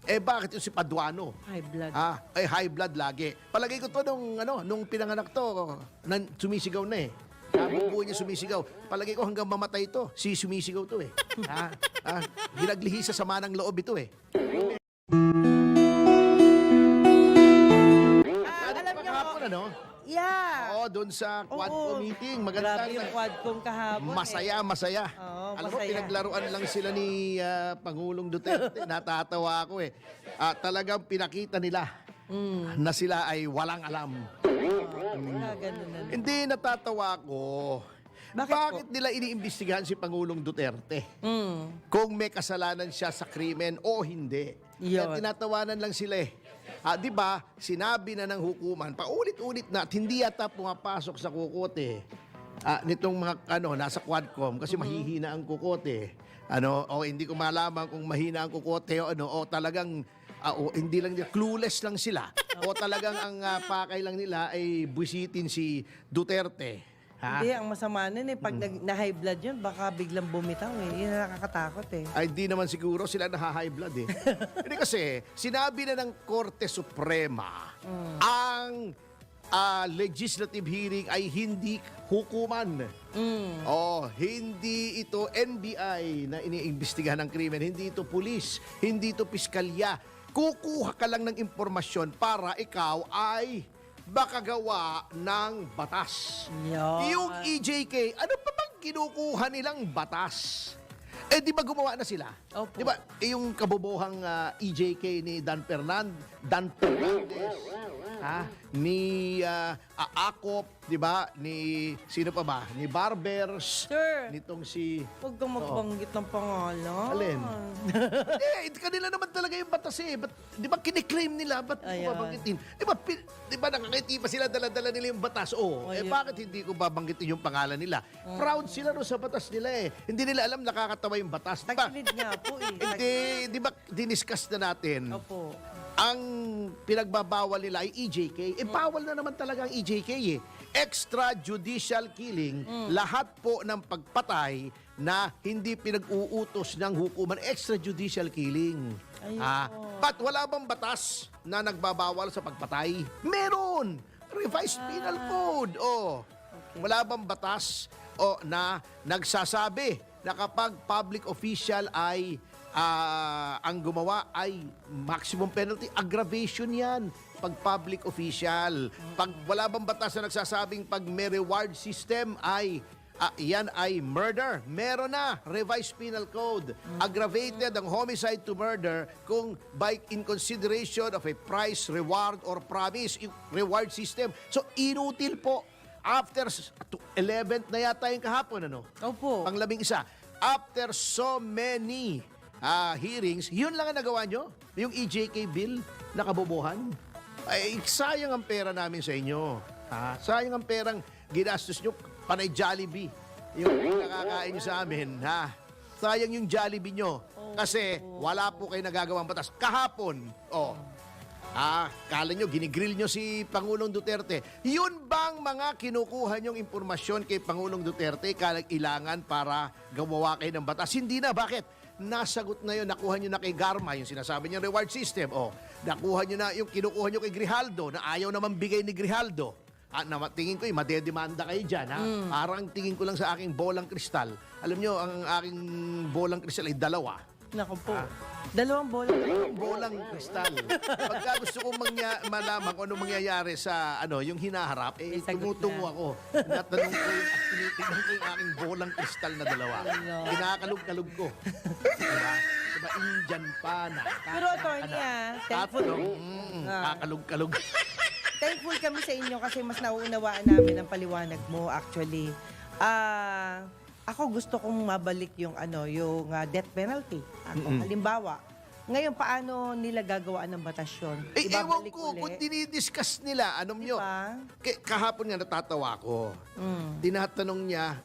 Eh bakit yung si Paduano? High blood. Ay high blood lagi. Palagay ko to nung pinanganak to, sumisigaw na eh. Habang buhay niya sumisigaw. Palagay ko hanggang mamatay ito, sumisigaw to eh. Ginaglihi sa sama ng loob ito eh. Alam niyo, Kahapon ano? yeah. Oo, doon sa Quadcom meeting. Maganda Grabe yung na. Quadcom kahapon. Masaya. Oo, Alam mo, masaya. pinaglaruan lang sila ni Pangulong Duterte. Natatawa ako eh. Talagang pinakita nila na sila ay walang alam. Ganun na. Hindi, natatawa ako. Bakit nila iniimbestigahan si Pangulong Duterte? Kung may kasalanan siya sa krimen o hindi. Kaya Yun. tinatawanan lang sila eh. Di ba, sinabi na ng hukuman, paulit-ulit na, at hindi yata pumapasok sa kukote. Nitong mga, nasa Quadcom, kasi mahihina ang kukote. O hindi ko malaman kung mahina ang kukote o talagang, hindi lang nila, clueless lang sila. O talagang ang pakay lang nila ay busitin si Duterte. Hindi, ang masama nun pag na-high blood yun, baka biglang bumitaw Yun ang nakakatakot Ay, di naman siguro sila naha-high blood eh. Hindi kasi, sinabi na ng Korte Suprema, ang legislative hearing ay hindi hukuman. Hindi ito NBI na iniimbestigahan ng krimen, hindi ito pulis, hindi ito piskalya. Kukuha ka lang ng impormasyon para ikaw ay makagawa ng batas. Yung EJK, ano pa bang kinukuha nilang batas? Di ba gumawa na sila? Opo. Di ba? Yung kabubuhang EJK ni Dan Fernandez, ni Akop, di ba? Ni, sino pa ba? Ni Barbers. Sir, Nitong si... huwag kang magbanggit ng pangalan. Alin? Kanila naman talaga yung batas eh. Di ba kiniklaim nila? Ba't ko babanggitin? Di ba nakakiti pa sila dala-dala nila yung batas? Bakit hindi ko babanggitin yung pangalan nila? Proud sila no sa batas nila eh. Hindi nila alam nakakatawa yung batas. Diba? Tagilid nga po Hindi, di ba diniscuss na natin? Opo. Ang pinagbabawal nila ay EJK. Bawal na naman talaga ang EJK eh. Extrajudicial killing, lahat po ng pagpatay na hindi pinag-uutos ng hukuman, extrajudicial killing. But wala bang batas na nagbabawal sa pagpatay? Meron! Revised Penal Code. Wala bang batas na nagsasabi na kapag public official ay ang gumawa ay maximum penalty, aggravation yan pag public official. Pag wala bang batas na nagsasabing pag may reward system ay yan ay murder. Meron na, revised penal code. Aggravated ang homicide to murder kung by in consideration of a price, reward, or promise, reward system. So, inutil po. After 11th na yata yung kahapon, Opo. Pang-11. After so many hearings, yun lang ang nagawa nyo? Yung EJK bill na kabobohan? Ay, sayang ang pera namin sa inyo. Sayang ang perang ginastos nyo, panay Jollibee. Yung nakakain nyo sa amin, sayang yung Jollibee nyo. Kasi wala po kayo nagagawang batas. Kahapon, kala nyo, ginigrill nyo si Pangulong Duterte. Yun bang mga kinukuha nyong impormasyon kay Pangulong Duterte kailangan para gawawa kayo ng batas? Hindi na. Bakit? Nasagot na yun, nakuha nyo na kay Garma, yung sinasabi niyang reward system. Nakuha nyo na yung kinukuha nyo kay Grijaldo, na ayaw naman bigay ni Grijaldo. Tingin ko, madedemanda kayo dyan. Parang tingin ko lang sa aking bolang kristal. Alam nyo, ang aking bolang kristal ay 2. Naku po. 2 bola. Bolang kristal. Pagka gusto kong malaman kung ano mangyayari sa yung hinaharap, tumutungo ako. Natanong ko tinitignan ko yung aking bolang kristal na 2. Kinakalog-kalog ko. Diba? Indian pa na. Pero attorney thankful. Kakalog-kalog. Thankful kami sa inyo kasi mas nauunawaan namin ang paliwanag mo actually. Ako gusto kong mabalik yung yung death penalty. Halimbawa, ngayon paano nila gagawaan ng batas yun? Ewan ko kung dinidiscuss nila. Kahapon nga natatawa ko. Tinatanong niya,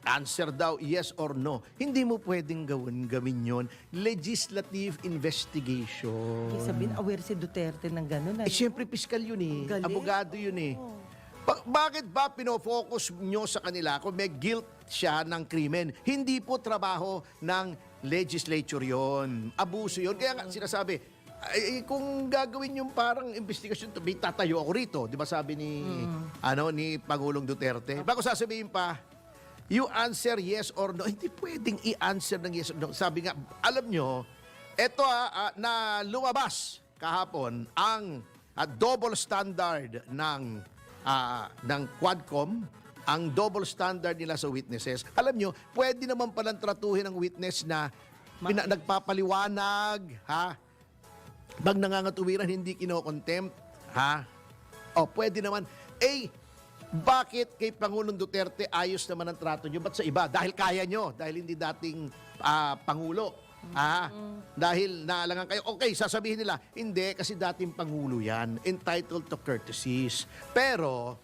answer daw, yes or no. Hindi mo pwedeng gawin yun. Legislative investigation. Sabihin, aware si Duterte ng gano'n. Siyempre, piskal yun eh. Galing. Abogado yun eh. Bakit ba pinofocus nyo sa kanila kung may guilt siya ng krimen? Hindi po trabaho ng legislature yon. Abuso yon. Kaya nga sinasabi, kung gagawin yung parang investigasyon, may tatayo ako rito. Di ba sabi ni, ni Pangulong Duterte? Bago sasabihin pa, you answer yes or no. Hindi pwedeng i-answer ng yes or no. Sabi nga, alam nyo, ito na lumabas kahapon ang double standard ng Quadcom, ang double standard nila sa witnesses. Alam nyo, pwede naman palang tratuhin ang witness na nagpapaliwanag, pag nangangatuwiran, hindi kino-contempt, pwede naman. Bakit kay Pangulong Duterte ayos naman ang trato nyo? Ba't sa iba? Dahil kaya nyo. Dahil hindi dating Pangulo. Dahil naalangan kayo. Okay, sasabihin nila, hindi, kasi dating Pangulo yan. Entitled to courtesies. Pero,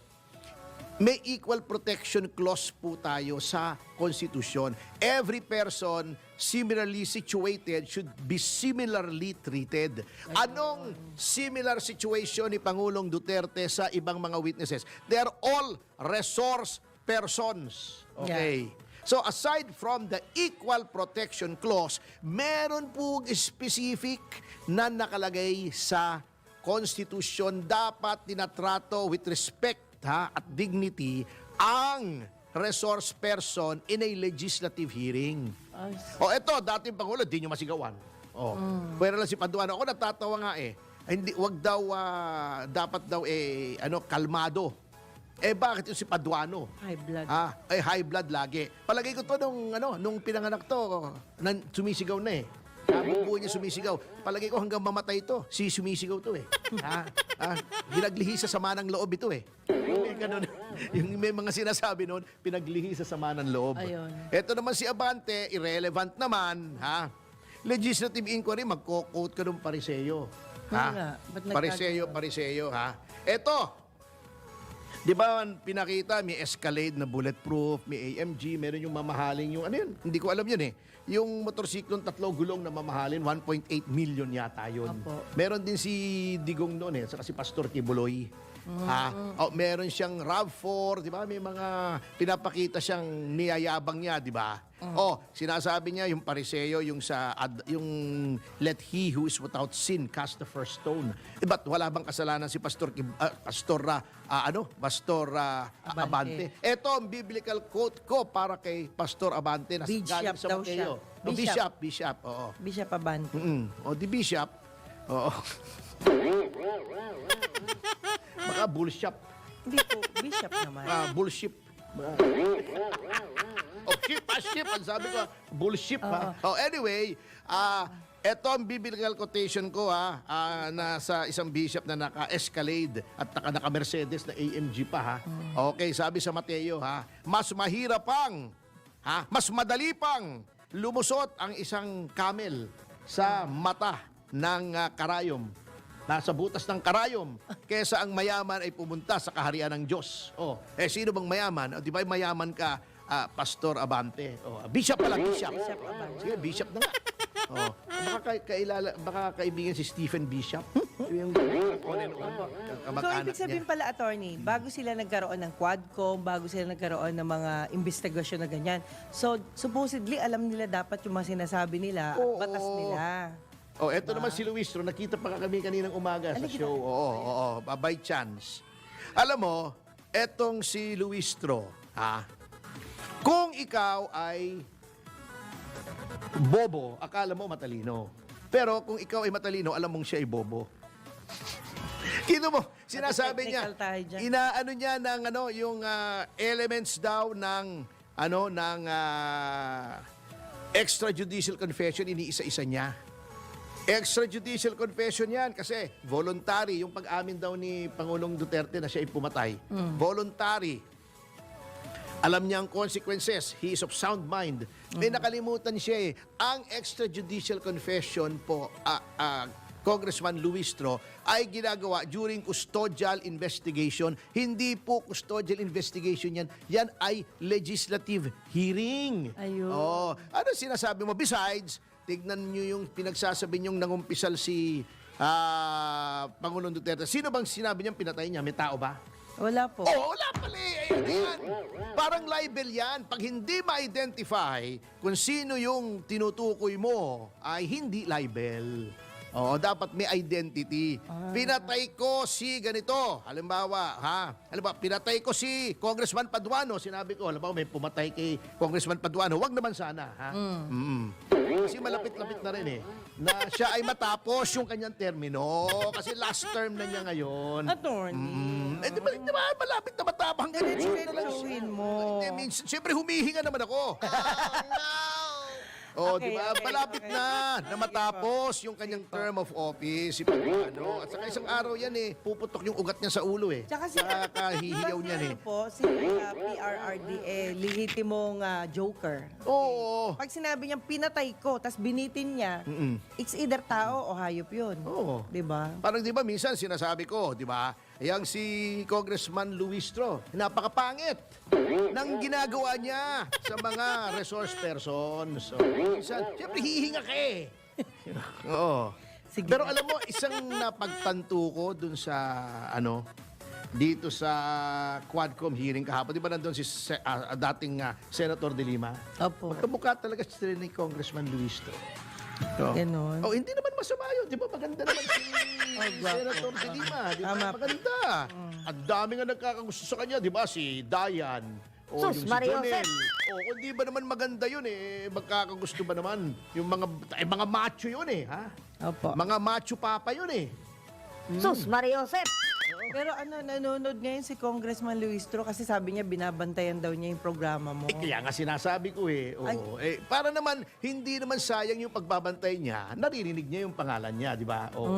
may equal protection clause po tayo sa konstitusyon. Every person similarly situated should be similarly treated. Anong similar situation ni Pangulong Duterte sa ibang mga witnesses? They are all resource persons. Okay. Yeah. So aside from the equal protection clause, meron po specific na nakalagay sa konstitusyon, dapat tinatrato with respect at dignity ang resource person in a legislative hearing. Eto, dating Pangulo, di nyo masigawan. Pwera lang si Paduano. Ako natatawa nga hindi, wag daw, dapat daw kalmado. Bakit yung si Paduano? High blood. High blood lagi. Palagay ko to nung pinanganak to, sumisigaw na buo niya sumisigaw. Palagay ko hanggang mamatay ito, sumisigaw to Ginaglihi sa sama ng loob ito Yung may mga sinasabi noon, pinaglihi sa sama ng loob. Ayun. Ito naman si Abante, irrelevant naman, Legislative inquiry, magko-quote ka ng Pariseo. Pariseo, Ito, di ba pinakita, may Escalade na bulletproof, may AMG, meron yung mamahaling yung hindi ko alam yun Yung motorsiklong 3 gulong na mamahalin, 1.8 million yata yun. Apo. Meron din si Digong noon saka si Pastor Kibuloy. Meron siyang RAV4, di ba? May mga pinapakita siyang niyayabang niya, di ba? Sinasabi niya yung Pariseo, yung let he who is without sin cast the first stone. Ba't wala bang kasalanan si Pastor Abante? Ito ang biblical quote ko para kay Pastor Abante na galing sa daw siya. Mateo. Bishop, oo. Bishop Abante. Di Bishop. Oo. Baka bullship. Hindi po, Bishop naman. Bullship. Ship. Ang sabi ko, bullship Anyway, ito ang biblical quotation ko na sa isang bishop na naka-Escalade at naka-Mercedes na AMG pa Okay, sabi sa Mateo mas mahirap mas madali pang lumusot ang isang camel sa mata ng karayom. Nasa butas ng karayom, kesa ang mayaman ay pumunta sa kaharian ng Diyos. Sino bang mayaman? Di ba mayaman ka, Pastor Abante? Bishop pala, Bishop. Sige, Bishop na nga. Baka kaibigan si Stephen Bishop. Yung So, ibig sabihin pala, attorney, bago sila nagkaroon ng Quadcom, bago sila nagkaroon ng mga investigasyon na ganyan, so, supposedly, alam nila dapat yung mga sinasabi nila, batas nila. Eto naman si Luistro, nakita pa kami kaninang umaga sa show. By chance. Alam mo, etong si Luistro, kung ikaw ay bobo, akala mo matalino. Pero kung ikaw ay matalino, alam mong siya ay bobo. Kino mo, sinasabi niya, inaano niya ng yung elements daw ng extrajudicial confession, iniisa-isa niya. Extrajudicial confession yan kasi voluntary yung pag-amin daw ni Pangulong Duterte na siya ay pumatay. Voluntary. Alam niya ang consequences. He is of sound mind. May nakalimutan siya Ang extrajudicial confession po, Congressman Luistro, ay ginagawa during custodial investigation. Hindi po custodial investigation yan. Yan ay legislative hearing. Ayun. Ano sinasabi mo? Besides, tignan nyo yung pinagsasabi nyong nangumpisal si Pangulong Duterte. Sino bang sinabi niyang pinatay niya? May tao ba? Wala po. Wala pala yan. Parang libel yan. Pag hindi ma-identify kung sino yung tinutukoy mo, ay hindi libel. Oo, dapat may identity. Pinatay ko si ganito. Halimbawa, pinatay ko si Congressman Paduano. Sinabi ko, halimbawa, may pumatay kay Congressman Paduano. Wag naman sana, ha? Kasi malapit-lapit na rin eh. Na siya ay matapos yung kanyang termino. Kasi last term na niya ngayon. Attorney. Di ba, malapit na matapang. Diretsuhin mo. Siyempre, humihinga naman ako. Oh, Okay, di ba? okay, Malapit okay. na matapos yung kanyang term of office. Si Paduano. At saka isang araw yan eh, puputok yung ugat niya sa ulo eh. Tsaka si Kahihiyaw Diba niyan eh. ano po, si PRRDA, lehitimong joker. Oo. Pag sinabi niyang pinatay ko, tas binitin niya, it's either tao o hayop yun. Oo. Di ba? Parang di ba minsan sinasabi ko, di ba? Yang si Congressman Luistro, napakapangit ng ginagawa niya sa mga resource persons. So, minsan, siyempre hihinga ka eh. Oo. Sige. Pero alam mo, isang napagtanto ko dun sa, dito sa Quadcom hearing kahapon, di ba nandun si dating Senator De Lima? Opo. Magkamukha talaga sila ni Congressman Luistro. Oh. Ganon. Oh, hindi naman masama yun. Di ba maganda naman si gwapo. Senator De Lima. Di ba Tama. maganda? Ang dami nga nagkakagusto sa kanya. Di ba si Dayan. O Sus, yung si Mario Jonel. Joseph. O kung di ba naman maganda yun eh. Magkakagusto ba naman? Yung mga macho yun eh. Ha? Opo. Mga macho papa yun eh. Sus, Mario Joseph. Pero nanonood ngayon si Congressman Luistro kasi sabi niya binabantayan daw niya yung programa mo. Kaya nga sinasabi ko eh. Oo. Para naman, hindi naman sayang yung pagbabantay niya. Naririnig niya yung pangalan niya, di ba? Oo.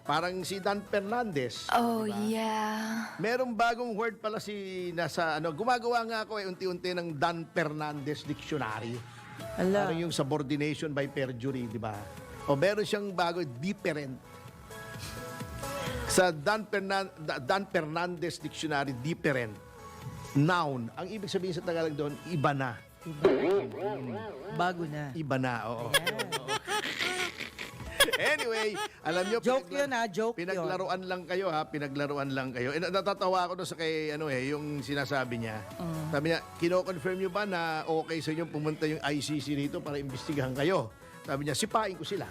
Parang si Dan Fernandez. Oh, yeah. Merong bagong word pala gumagawa nga ako unti-unti ng Dan Fernandez Dictionary. Ala. Parang yung subordination by perjury, di ba? O meron siyang bago, different. Sa Dan Fernandez Dictionary, different. Noun. Ang ibig sabihin sa Tagalog doon, iba na. Bago na. Iba na, oo. Anyway, alam nyo, Joke yun joke yun. pinaglaruan lang kayo ha, pinaglaruan lang kayo. Natatawa ako doon sa kay yung sinasabi niya. Sabi niya, kino-confirm niyo ba na okay sa inyo pumunta yung ICC rito para imbestigahan kayo? Sabi niya, sipain ko sila.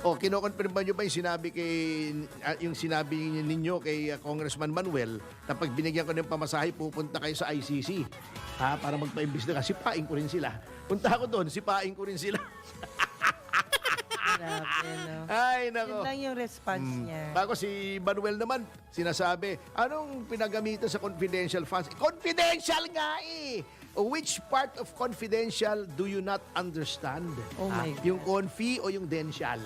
O, kino-confirm ba niyo ba yung sinabi ninyo kay Congressman Manuel na pag binigyan ko ng pamasahe, pupunta kayo sa ICC para magpa-imbestiga? Sipain ko rin sila. Punta ako doon, sipain ko rin sila. Grabe, no? Ay, Yun nako. lang yung response niya. Bago si Manuel naman, sinasabi, anong pinagamitan sa confidential funds? Confidential nga eh! Which part of confidential do you not understand? Oh my God. Yung confi o yung dential?